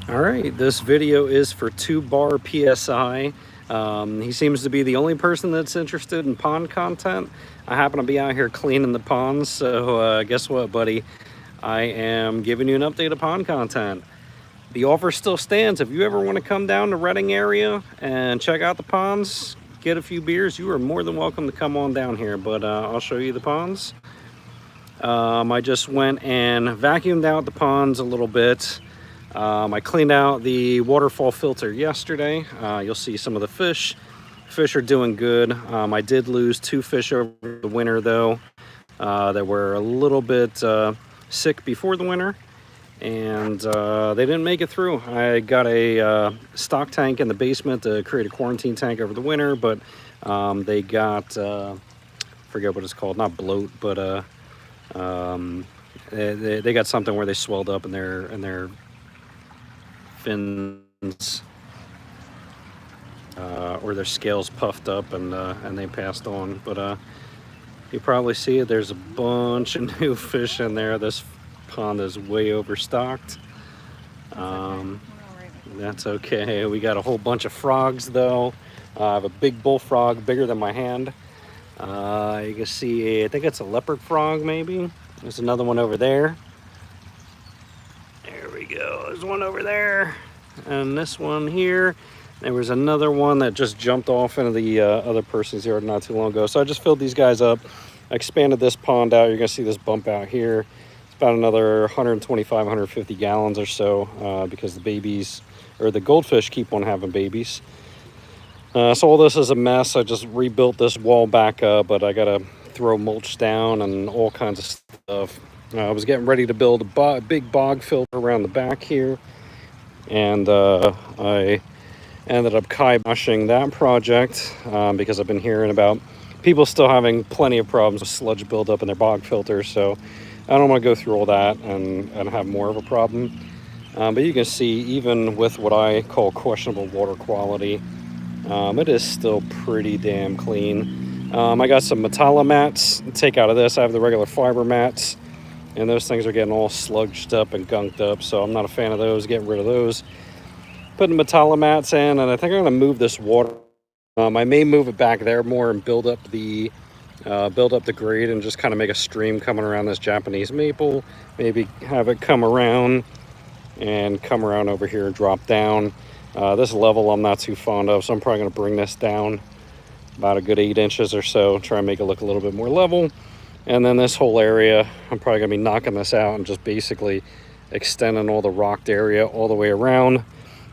All right, this video is for 2Bar PSI. He seems to be the only person that's interested in pond content. I happen to be out here cleaning the ponds, so guess what, buddy? I am giving you an update of pond content. The offer still stands. If you ever want to come down to Reading area and check out the ponds, get a few beers, you are more than welcome to come on down here, but I'll show you the ponds. I just went and vacuumed out the ponds a little bit. I cleaned out the waterfall filter yesterday. You'll see some of the fish. Fish are doing good. I did lose 2 fish over the winter though that were a little bit sick before the winter, and they didn't make it through. I got a stock tank in the basement to create a quarantine tank over the winter, but they got, forget what it's called, not bloat, but they got something where they swelled up in their fins, or their scales puffed up, and they passed on. But you probably see it. There's a bunch of new fish in there. This pond is way overstocked. That's okay. We got a whole bunch of frogs though. I have a big bullfrog bigger than my hand. You can see, I think it's a leopard frog maybe. There's another one over there. There we go. There's one over there. And this one here. There was another one that just jumped off into the other person's yard not too long ago. So I just filled these guys up. I expanded this pond out. You're going to see this bump out here. It's about another 125, 150 gallons or so because the babies, or the goldfish, keep on having babies. So all this is a mess. I just rebuilt this wall back up, but I got to throw mulch down and all kinds of stuff. I was getting ready to build a big bog filter around the back here, and I ended up kiboshing that project because I've been hearing about people still having plenty of problems with sludge buildup in their bog filters, so I don't want to go through all that and have more of a problem. But you can see, even with what I call questionable water quality, it is still pretty damn clean. I got some Metalla mats to take out of this. I have the regular fiber mats, and those things are getting all sludged up and gunked up, so I'm not a fan of those, getting rid of those. Putting Metalla mats in, and I think I'm going to move this water. I may move it back there more and build up the grade and just kind of make a stream coming around this Japanese maple. Maybe have it come around over here and drop down. This level I'm not too fond of, so I'm probably going to bring this down about a good 8 inches or so, try and make it look a little bit more level. And then this whole area, I'm probably going to be knocking this out and just basically extending all the rocked area all the way around,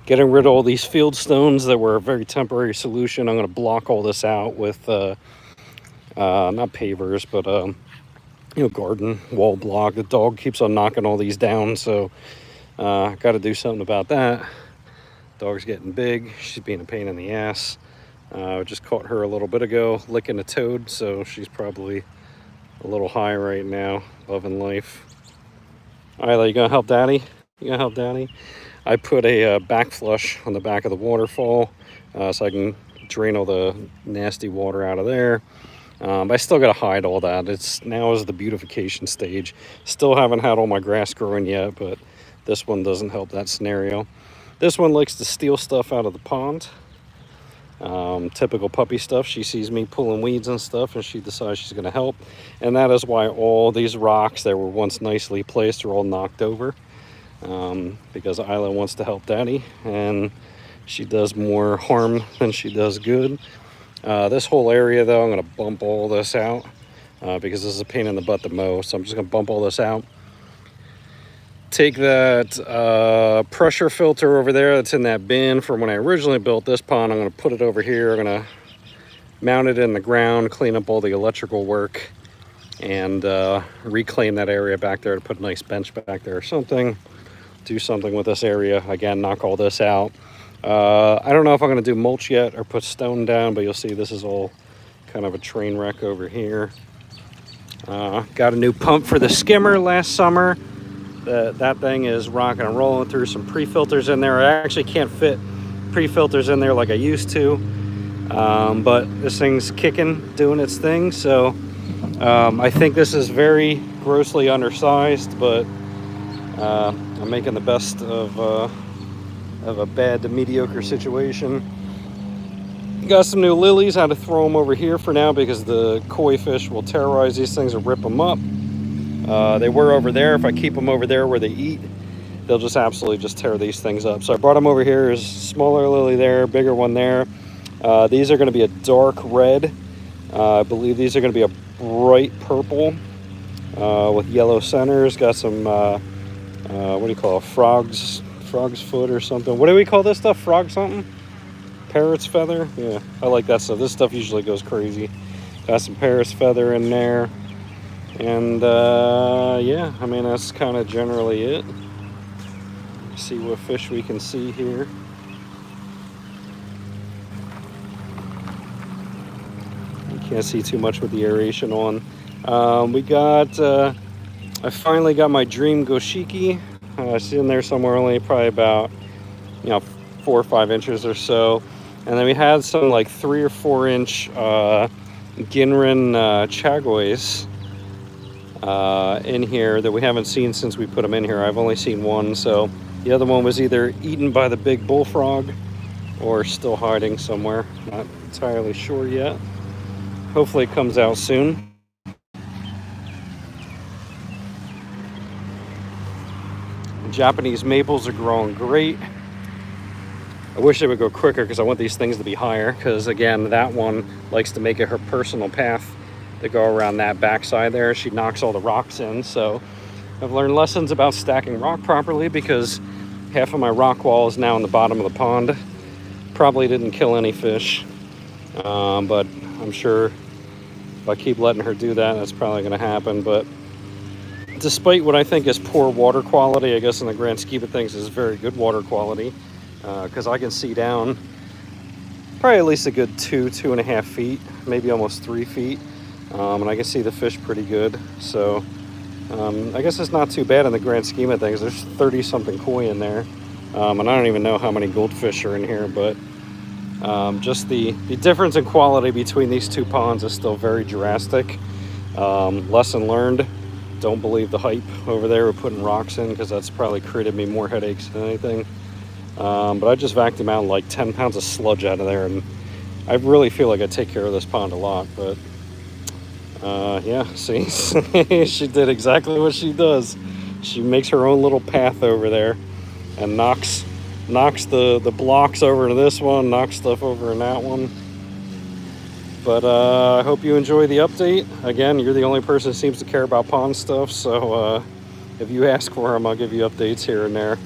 getting rid of all these field stones that were a very temporary solution. I'm going to block all this out with not pavers, but garden wall block. The dog keeps on knocking all these down, so got to do something about that. Dog's getting big. She's being a pain in the ass. I just caught her a little bit ago licking a toad, so she's probably a little high right now, loving life. Isla, you gonna help Daddy? You gonna help Daddy? I put a back flush on the back of the waterfall so I can drain all the nasty water out of there. But I still gotta hide all that. It's now is the beautification stage. Still haven't had all my grass growing yet, but this one doesn't help that scenario. This one likes to steal stuff out of the pond. Typical puppy stuff. She sees me pulling weeds and stuff, and she decides she's going to help. And that is why all these rocks that were once nicely placed are all knocked over. Because Isla wants to help Daddy, and she does more harm than she does good. This whole area, though, I'm going to bump all this out because this is a pain in the butt to mow. So I'm just going to bump all this out. Take that pressure filter over there that's in that bin from when I originally built this pond. I'm going to put it over here. I'm going to mount it in the ground, clean up all the electrical work, and reclaim that area back there to put a nice bench back there or something. Do something with this area. Again, knock all this out. I don't know if I'm going to do mulch yet or put stone down, but you'll see this is all kind of a train wreck over here. Got a new pump for the skimmer last summer. That thing is rocking and rolling through some pre-filters in there. I actually can't fit pre-filters in there like I used to, but this thing's kicking, doing its thing. So I think this is very grossly undersized, but I'm making the best of of a bad to mediocre situation. Got some new lilies. I had to throw them over here for now because the koi fish will terrorize these things and rip them up. They were over there. If I keep them over there where they eat, they'll just absolutely just tear these things up. So I brought them over here. There's a smaller lily there, bigger one there. These are going to be a dark red. I believe these are going to be a bright purple with yellow centers. Got some, what do you call it? Frog's foot or something. What do we call this stuff? Frog something? Parrot's feather? Yeah, I like that stuff. This stuff usually goes crazy. Got some parrot's feather in there. And yeah, I mean, that's kind of generally it. See what fish we can see here. You can't see too much with the aeration on. We got, I finally got my dream Goshiki. It's in there somewhere, only probably about, 4 or 5 inches or so. And then we had some like 3 or 4 inch Ginrin Chagois in here that we haven't seen since we put them in here. I've only seen one, so the other one was either eaten by the big bullfrog or still hiding somewhere. Not entirely sure yet. Hopefully it comes out soon. The Japanese maples are growing great. I wish they would go quicker because I want these things to be higher, because again, that one likes to make it her personal path to go around that backside there. She knocks all the rocks in, so I've learned lessons about stacking rock properly, because half of my rock wall is now in the bottom of the pond. Probably didn't kill any fish, but I'm sure if I keep letting her do that, that's probably going to happen. But despite what I think is poor water quality, I guess in the grand scheme of things is very good water quality, because I can see down probably at least a good 2.5 feet, maybe almost 3 feet, and I can see the fish pretty good. So I guess it's not too bad in the grand scheme of things. There's 30 something koi in there, and I don't even know how many goldfish are in here, but just the difference in quality between these two ponds is still very drastic. Lesson learned: don't believe the hype over there with putting rocks in, because that's probably created me more headaches than anything. But I just vacuumed out like 10 pounds of sludge out of there, and I really feel like I take care of this pond a lot. But yeah, see, she did exactly what she does. She makes her own little path over there and knocks the blocks over to this one, knocks stuff over in that one. But I hope you enjoy the update. Again, you're the only person who seems to care about pond stuff, so if you ask for them, I'll give you updates here and there.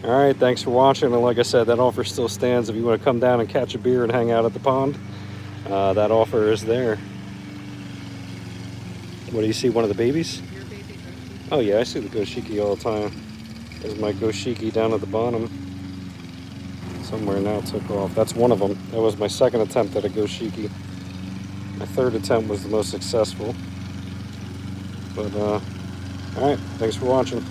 All right, thanks for watching, and like I said, that offer still stands. If you want to come down and catch a beer and hang out at the pond, that offer is there. What do you see, one of the babies? Your baby Goshiki. Oh yeah, I see the Goshiki all the time. There's my Goshiki down at the bottom. Somewhere now took off. That's one of them. That was my second attempt at a Goshiki. My third attempt was the most successful. But all right, thanks for watching.